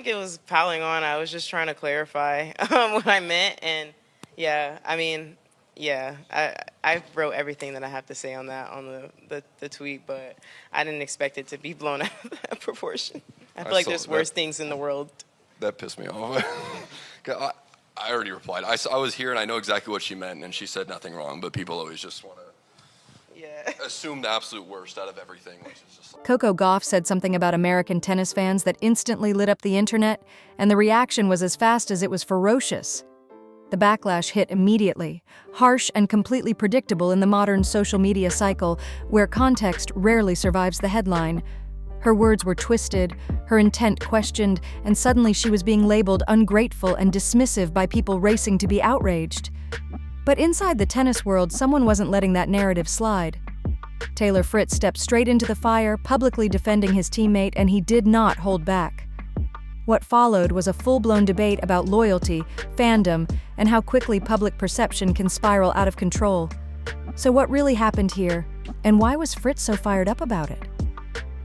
think it was piling on. I was just trying to clarify what I meant, and yeah, I mean, yeah, I wrote everything that I have to say on that on the tweet, but I didn't expect it to be blown out of that proportion. I feel like there's worse things in the world. That pissed me off. I already replied. I was here and I know exactly what she meant, and she said nothing wrong, but people always just want to assume the absolute worst out of everything, which is just like... Coco Gauff said something about American tennis fans that instantly lit up the internet, and the reaction was as fast as it was ferocious. The backlash hit immediately, harsh and completely predictable in the modern social media cycle, where context rarely survives the headline. Her words were twisted, her intent questioned, and suddenly she was being labeled ungrateful and dismissive by people racing to be outraged. But inside the tennis world, someone wasn't letting that narrative slide. Taylor Fritz stepped straight into the fire, publicly defending his teammate, and he did not hold back. What followed was a full-blown debate about loyalty, fandom, and how quickly public perception can spiral out of control. So what really happened here, and why was Fritz so fired up about it?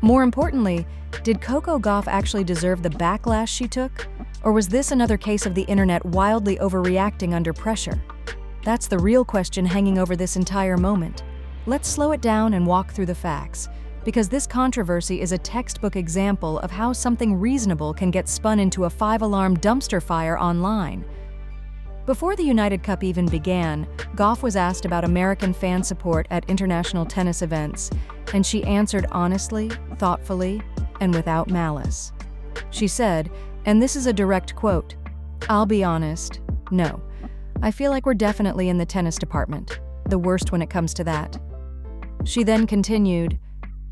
More importantly, did Coco Gauff actually deserve the backlash she took? Or was this another case of the internet wildly overreacting under pressure? That's the real question hanging over this entire moment. Let's slow it down and walk through the facts, because this controversy is a textbook example of how something reasonable can get spun into a 5-alarm dumpster fire online. Before the United Cup even began, Gauff was asked about American fan support at international tennis events, and she answered honestly, thoughtfully, and without malice. She said, and this is a direct quote, "I'll be honest, no. I feel like we're definitely in the tennis department, the worst when it comes to that." She then continued,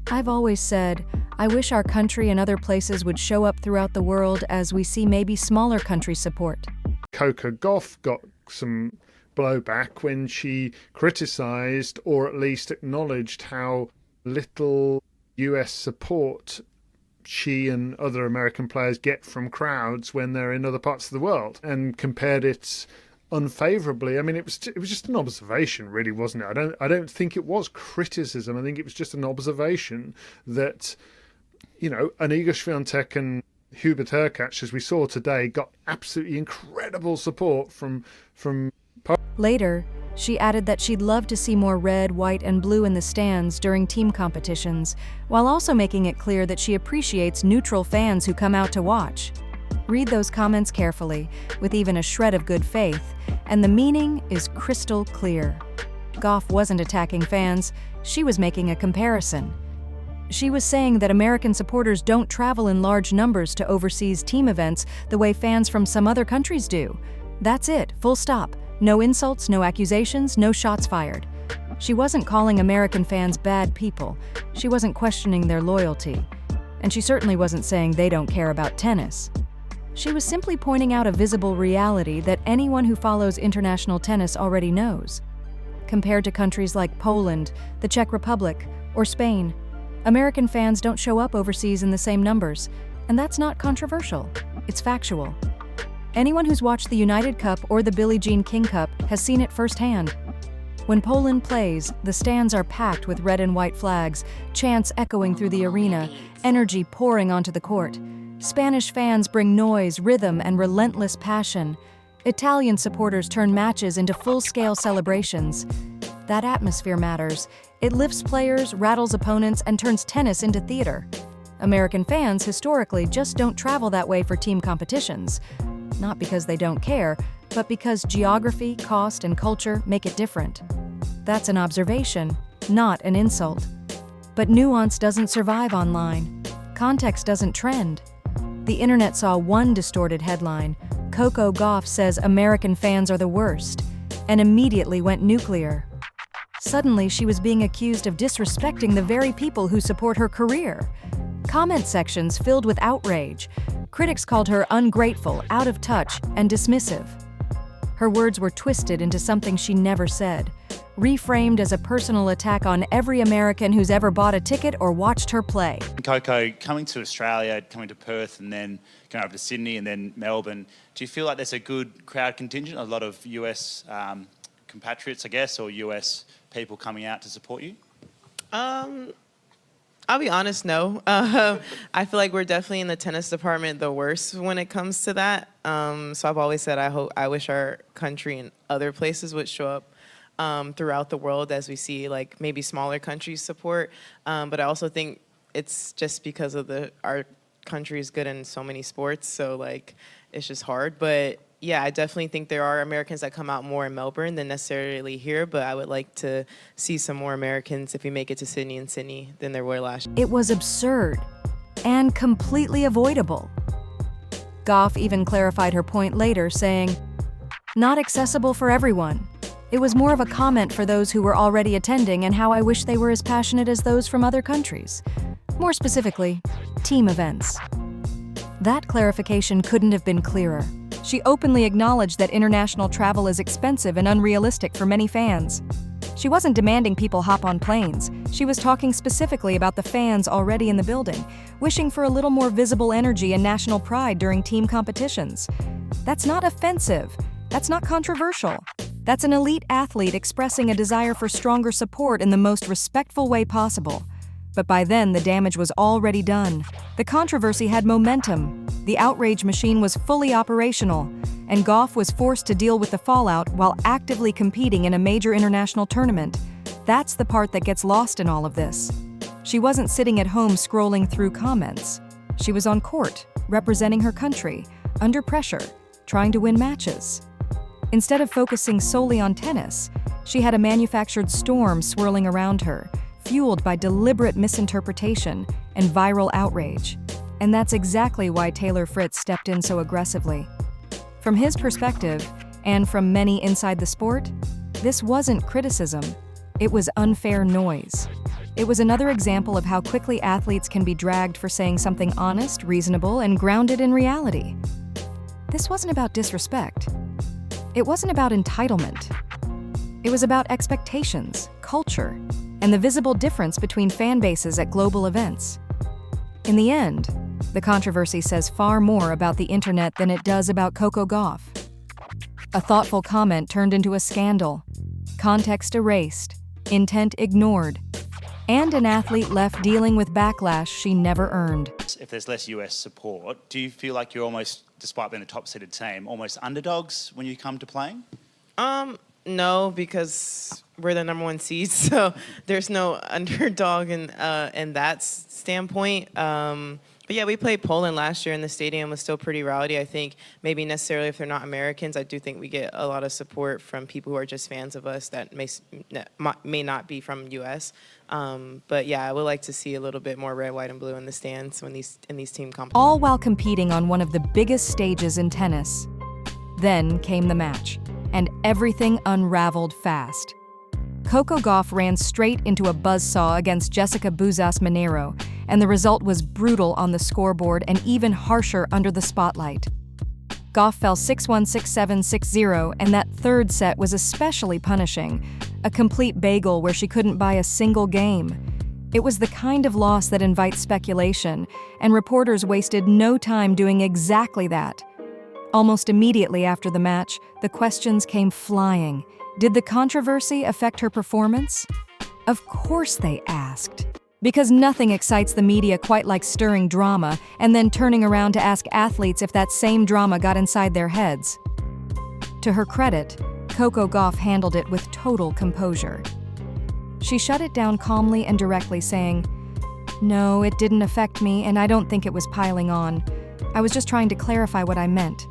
"I've always said, I wish our country and other places would show up throughout the world as we see maybe smaller countries support." Coco Gauff got some blowback when she criticised or at least acknowledged how little US support she and other American players get from crowds when they're in other parts of the world, and compared it unfavourably. I mean, it was just an observation, really, wasn't it? I don't think it was criticism. I think it was just an observation that, you know, an Iga Swiatek and Hubert Hurkacz, as we saw today, got absolutely incredible support from. Later, she added that she'd love to see more red, white, and blue in the stands during team competitions, while also making it clear that she appreciates neutral fans who come out to watch. Read those comments carefully, with even a shred of good faith, and the meaning is crystal clear. Gauff wasn't attacking fans, she was making a comparison. She was saying that American supporters don't travel in large numbers to overseas team events the way fans from some other countries do. That's it, full stop. No insults, no accusations, no shots fired. She wasn't calling American fans bad people. She wasn't questioning their loyalty. And she certainly wasn't saying they don't care about tennis. She was simply pointing out a visible reality that anyone who follows international tennis already knows. Compared to countries like Poland, the Czech Republic, or Spain, American fans don't show up overseas in the same numbers, and that's not controversial. It's factual. Anyone who's watched the United Cup or the Billie Jean King Cup has seen it firsthand. When Poland plays, the stands are packed with red and white flags, chants echoing through the arena, energy pouring onto the court. Spanish fans bring noise, rhythm, and relentless passion. Italian supporters turn matches into full-scale celebrations. That atmosphere matters. It lifts players, rattles opponents, and turns tennis into theater. American fans historically just don't travel that way for team competitions. Not because they don't care, but because geography, cost, and culture make it different. That's an observation, not an insult. But nuance doesn't survive online. Context doesn't trend. The internet saw one distorted headline, "Coco Gauff says American fans are the worst," and immediately went nuclear. Suddenly, she was being accused of disrespecting the very people who support her career. Comment sections filled with outrage. Critics called her ungrateful, out of touch, and dismissive. Her words were twisted into something she never said, reframed as a personal attack on every American who's ever bought a ticket or watched her play. Coco, coming to Australia, coming to Perth, and then going over to Sydney and then Melbourne, do you feel like there's a good crowd contingent, a lot of US compatriots, I guess, or US people coming out to support you? I'll be honest, no. I feel like we're definitely in the tennis department the worst when it comes to that. So I've always said I wish our country and other places would show up throughout the world as we see like maybe smaller countries support. But I also think it's just because of our country is good in so many sports, so like it's just hard. But yeah, I definitely think there are Americans that come out more in Melbourne than necessarily here, but I would like to see some more Americans if we make it to Sydney than there were last year. It was absurd and completely avoidable. Gauff even clarified her point later, saying, "Not accessible for everyone. It was more of a comment for those who were already attending and how I wish they were as passionate as those from other countries. More specifically, team events." That clarification couldn't have been clearer. She openly acknowledged that international travel is expensive and unrealistic for many fans. She wasn't demanding people hop on planes. She was talking specifically about the fans already in the building, wishing for a little more visible energy and national pride during team competitions. That's not offensive. That's not controversial. That's an elite athlete expressing a desire for stronger support in the most respectful way possible. But by then, the damage was already done. The controversy had momentum. The outrage machine was fully operational, and Gauff was forced to deal with the fallout while actively competing in a major international tournament. That's the part that gets lost in all of this. She wasn't sitting at home scrolling through comments. She was on court, representing her country, under pressure, trying to win matches. Instead of focusing solely on tennis, she had a manufactured storm swirling around her, fueled by deliberate misinterpretation and viral outrage. And that's exactly why Taylor Fritz stepped in so aggressively. From his perspective, and from many inside the sport, this wasn't criticism. It was unfair noise. It was another example of how quickly athletes can be dragged for saying something honest, reasonable, and grounded in reality. This wasn't about disrespect. It wasn't about entitlement. It was about expectations, culture, and the visible difference between fan bases at global events. In the end, the controversy says far more about the internet than it does about Coco Gauff. A thoughtful comment turned into a scandal, context erased, intent ignored, and an athlete left dealing with backlash she never earned. If there's less US support, do you feel like you're almost, despite being a top-seeded team, almost underdogs when you come to playing? No, because we're the #1 seed, so there's no underdog in that standpoint. But yeah, we played Poland last year, and the stadium was still pretty rowdy. I think maybe necessarily if they're not Americans, I do think we get a lot of support from people who are just fans of us that may not be from U.S. But yeah, I would like to see a little bit more red, white, and blue in the stands when in these team competitions. All while competing on one of the biggest stages in tennis. Then came the match, and everything unraveled fast. Coco Gauff ran straight into a buzzsaw against Jessica Buzas Monero, and the result was brutal on the scoreboard and even harsher under the spotlight. Gauff fell 6-1, 6-7, 6-0, and that third set was especially punishing, a complete bagel where she couldn't buy a single game. It was the kind of loss that invites speculation, and reporters wasted no time doing exactly that. Almost immediately after the match, the questions came flying. Did the controversy affect her performance? Of course they asked. Because nothing excites the media quite like stirring drama and then turning around to ask athletes if that same drama got inside their heads. To her credit, Coco Gauff handled it with total composure. She shut it down calmly and directly, saying, "No, it didn't affect me, and I don't think it was piling on. I was just trying to clarify what I meant.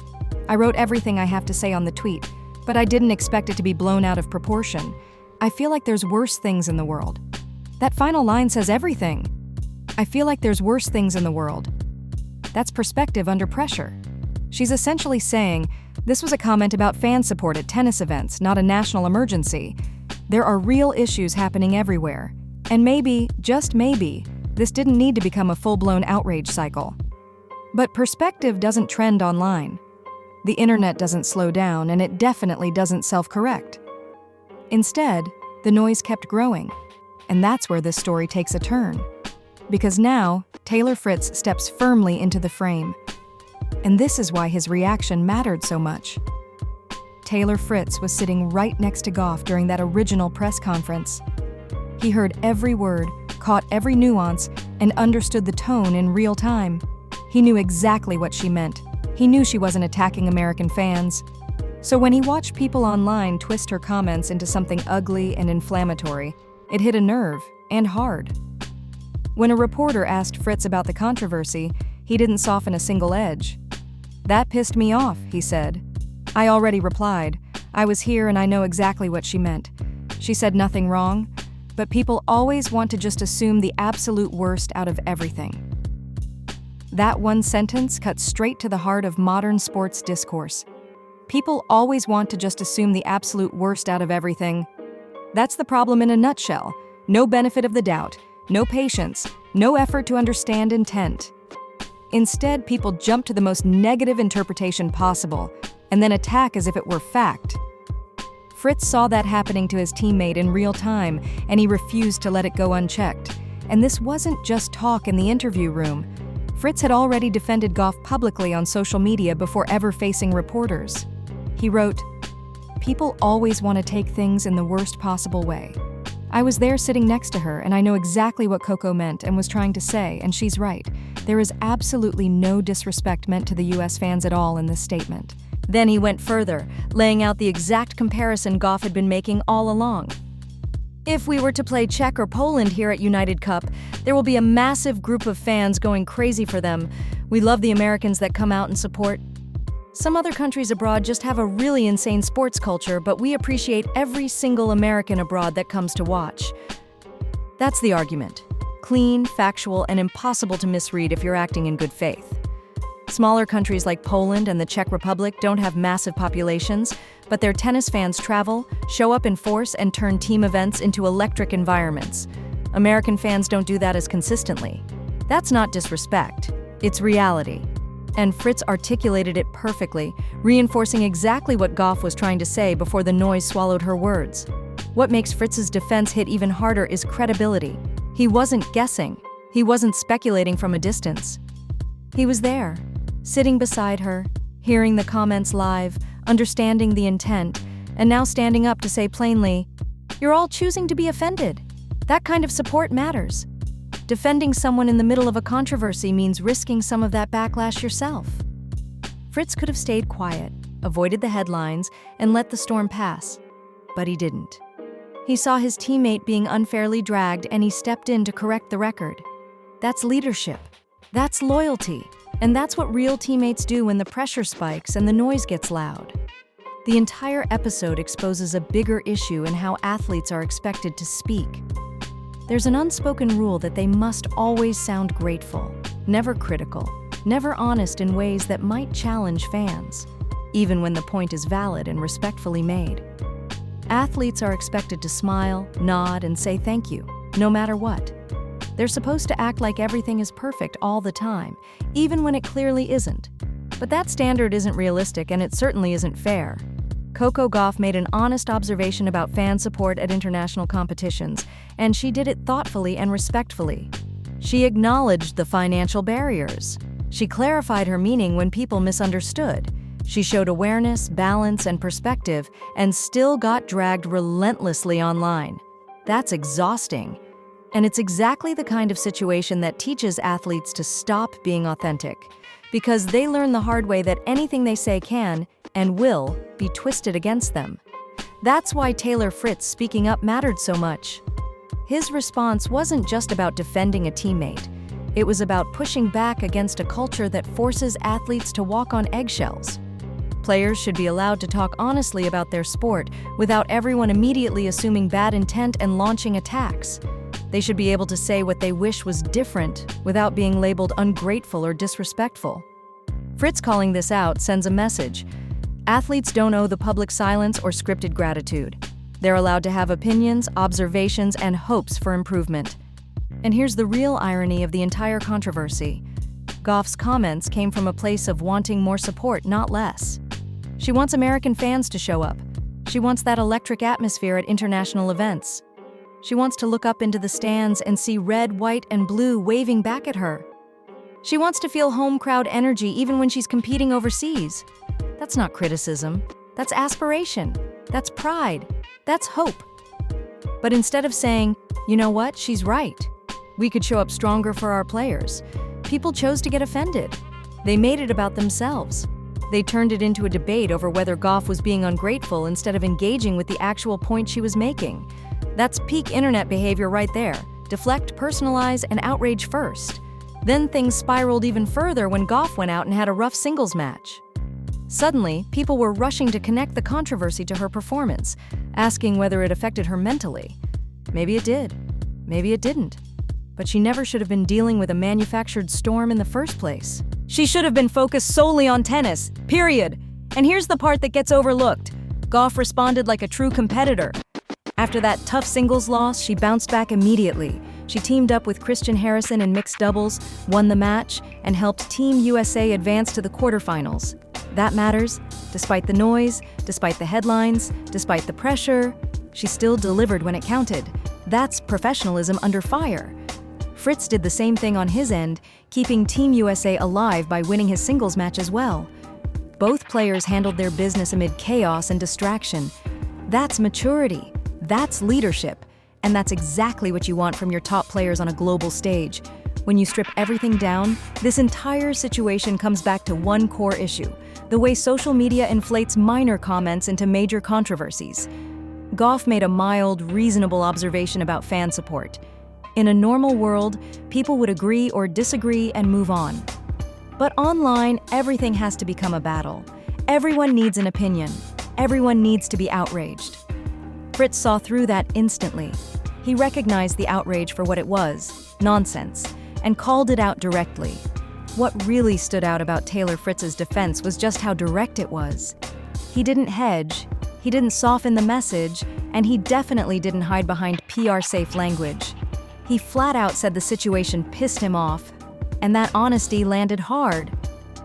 I wrote everything I have to say on the tweet, but I didn't expect it to be blown out of proportion. I feel like there's worse things in the world. That final line says everything. I feel like there's worse things in the world." That's perspective under pressure. She's essentially saying, this was a comment about fan support at tennis events, not a national emergency. There are real issues happening everywhere. And maybe, just maybe, this didn't need to become a full-blown outrage cycle. But perspective doesn't trend online. The internet doesn't slow down, and it definitely doesn't self-correct. Instead, the noise kept growing. And that's where this story takes a turn. Because now, Taylor Fritz steps firmly into the frame. And this is why his reaction mattered so much. Taylor Fritz was sitting right next to Gauff during that original press conference. He heard every word, caught every nuance, and understood the tone in real time. He knew exactly what she meant. He knew she wasn't attacking American fans. So when he watched people online twist her comments into something ugly and inflammatory, it hit a nerve, and hard. When a reporter asked Fritz about the controversy, he didn't soften a single edge. "That pissed me off," he said. "I already replied. I was here and I know exactly what she meant. She said nothing wrong, but people always want to just assume the absolute worst out of everything." That one sentence cut straight to the heart of modern sports discourse. People always want to just assume the absolute worst out of everything. That's the problem in a nutshell. No benefit of the doubt, no patience, no effort to understand intent. Instead, people jump to the most negative interpretation possible and then attack as if it were fact. Fritz saw that happening to his teammate in real time, and he refused to let it go unchecked. And this wasn't just talk in the interview room. Fritz had already defended Gauff publicly on social media before ever facing reporters. He wrote, "People always want to take things in the worst possible way. I was there sitting next to her, and I know exactly what Coco meant and was trying to say, and she's right. There is absolutely no disrespect meant to the US fans at all in this statement." Then he went further, laying out the exact comparison Gauff had been making all along. "If we were to play Czech or Poland here at United Cup, there will be a massive group of fans going crazy for them. We love the Americans that come out and support. Some other countries abroad just have a really insane sports culture, but we appreciate every single American abroad that comes to watch." That's the argument. Clean, factual, and impossible to misread if you're acting in good faith. Smaller countries like Poland and the Czech Republic don't have massive populations, but their tennis fans travel, show up in force, and turn team events into electric environments. American fans don't do that as consistently. That's not disrespect. It's reality. And Fritz articulated it perfectly, reinforcing exactly what Gauff was trying to say before the noise swallowed her words. What makes Fritz's defense hit even harder is credibility. He wasn't guessing. He wasn't speculating from a distance. He was there, sitting beside her, hearing the comments live, understanding the intent, and now standing up to say plainly, "You're all choosing to be offended. That kind of support matters. Defending someone in the middle of a controversy means risking some of that backlash yourself." Fritz could have stayed quiet, avoided the headlines, and let the storm pass, but he didn't. He saw his teammate being unfairly dragged, and he stepped in to correct the record. That's leadership. That's loyalty. And that's what real teammates do when the pressure spikes and the noise gets loud. The entire episode exposes a bigger issue in how athletes are expected to speak. There's an unspoken rule that they must always sound grateful, never critical, never honest in ways that might challenge fans, even when the point is valid and respectfully made. Athletes are expected to smile, nod, and say thank you, no matter what. They're supposed to act like everything is perfect all the time, even when it clearly isn't. But that standard isn't realistic, and it certainly isn't fair. Coco Gauff made an honest observation about fan support at international competitions, and she did it thoughtfully and respectfully. She acknowledged the financial barriers. She clarified her meaning when people misunderstood. She showed awareness, balance, and perspective, and still got dragged relentlessly online. That's exhausting. And it's exactly the kind of situation that teaches athletes to stop being authentic, because they learn the hard way that anything they say can, and will, be twisted against them. That's why Taylor Fritz speaking up mattered so much. His response wasn't just about defending a teammate. It was about pushing back against a culture that forces athletes to walk on eggshells. Players should be allowed to talk honestly about their sport without everyone immediately assuming bad intent and launching attacks. They should be able to say what they wish was different without being labeled ungrateful or disrespectful. Fritz calling this out sends a message. Athletes don't owe the public silence or scripted gratitude. They're allowed to have opinions, observations, and hopes for improvement. And here's the real irony of the entire controversy. Gauff's comments came from a place of wanting more support, not less. She wants American fans to show up. She wants that electric atmosphere at international events. She wants to look up into the stands and see red, white, and blue waving back at her. She wants to feel home crowd energy even when she's competing overseas. That's not criticism. That's aspiration. That's pride. That's hope. But instead of saying, "You know what, she's right," We could show up stronger for our players. People chose to get offended. They made it about themselves. They turned it into a debate over whether Gauff was being ungrateful instead of engaging with the actual point she was making. That's peak internet behavior right there. Deflect, personalize, and outrage first. Then things spiraled even further when Gauff went out and had a rough singles match. Suddenly, people were rushing to connect the controversy to her performance, asking whether it affected her mentally. Maybe it did. Maybe it didn't. But she never should have been dealing with a manufactured storm in the first place. She should have been focused solely on tennis, period. And here's the part that gets overlooked. Gauff responded like a true competitor. After that tough singles loss, she bounced back immediately. She teamed up with Christian Harrison in mixed doubles, won the match, and helped Team USA advance to the quarterfinals. That matters. Despite the noise, despite the headlines, despite the pressure, she still delivered when it counted. That's professionalism under fire. Fritz did the same thing on his end, keeping Team USA alive by winning his singles match as well. Both players handled their business amid chaos and distraction. That's maturity. That's leadership. And that's exactly what you want from your top players on a global stage. When you strip everything down, this entire situation comes back to one core issue: the way social media inflates minor comments into major controversies. Gauff made a mild, reasonable observation about fan support. In a normal world, people would agree or disagree and move on. But online, everything has to become a battle. Everyone needs an opinion. Everyone needs to be outraged. Fritz saw through that instantly. He recognized the outrage for what it was, nonsense, and called it out directly. What really stood out about Taylor Fritz's defense was just how direct it was. He didn't hedge, he didn't soften the message, and he definitely didn't hide behind PR-safe language. He flat out said the situation pissed him off, and that honesty landed hard.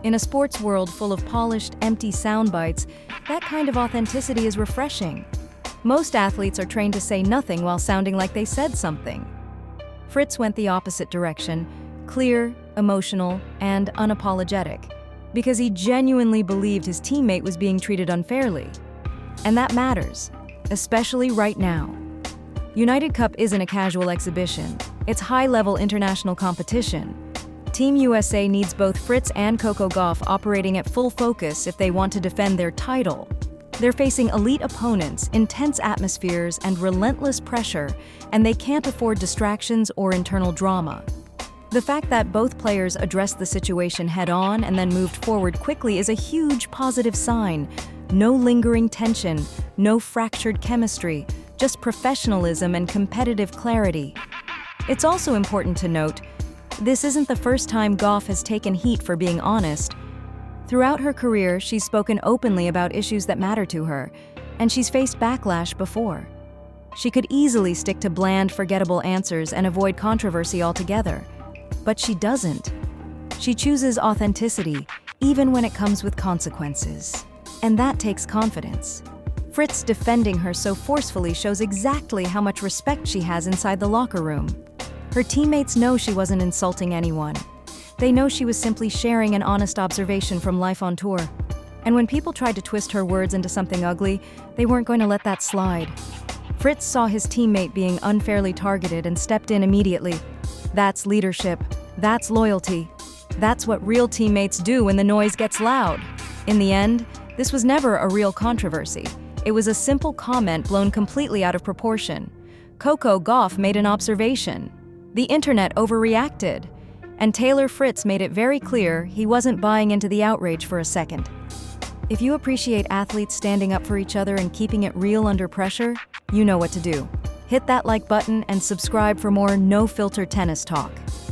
In a sports world full of polished, empty sound bites, that kind of authenticity is refreshing. Most athletes are trained to say nothing while sounding like they said something. Fritz went the opposite direction, clear, emotional, and unapologetic, because he genuinely believed his teammate was being treated unfairly. And that matters, especially right now. United Cup isn't a casual exhibition. It's high-level international competition. Team USA needs both Fritz and Coco Gauff operating at full focus if they want to defend their title. They're facing elite opponents, intense atmospheres, and relentless pressure, and they can't afford distractions or internal drama. The fact that both players addressed the situation head-on and then moved forward quickly is a huge positive sign. No lingering tension, no fractured chemistry, just professionalism and competitive clarity. It's also important to note, this isn't the first time Gauff has taken heat for being honest. Throughout her career, she's spoken openly about issues that matter to her, and she's faced backlash before. She could easily stick to bland, forgettable answers and avoid controversy altogether. But she doesn't. She chooses authenticity, even when it comes with consequences. And that takes confidence. Fritz defending her so forcefully shows exactly how much respect she has inside the locker room. Her teammates know she wasn't insulting anyone. They know she was simply sharing an honest observation from life on tour. And when people tried to twist her words into something ugly, they weren't going to let that slide. Fritz saw his teammate being unfairly targeted and stepped in immediately. That's leadership. That's loyalty. That's what real teammates do when the noise gets loud. In the end, this was never a real controversy. It was a simple comment blown completely out of proportion. Coco Gauff made an observation. The internet overreacted. And Taylor Fritz made it very clear he wasn't buying into the outrage for a second. If you appreciate athletes standing up for each other and keeping it real under pressure, you know what to do. Hit that like button and subscribe for more no-filter tennis talk.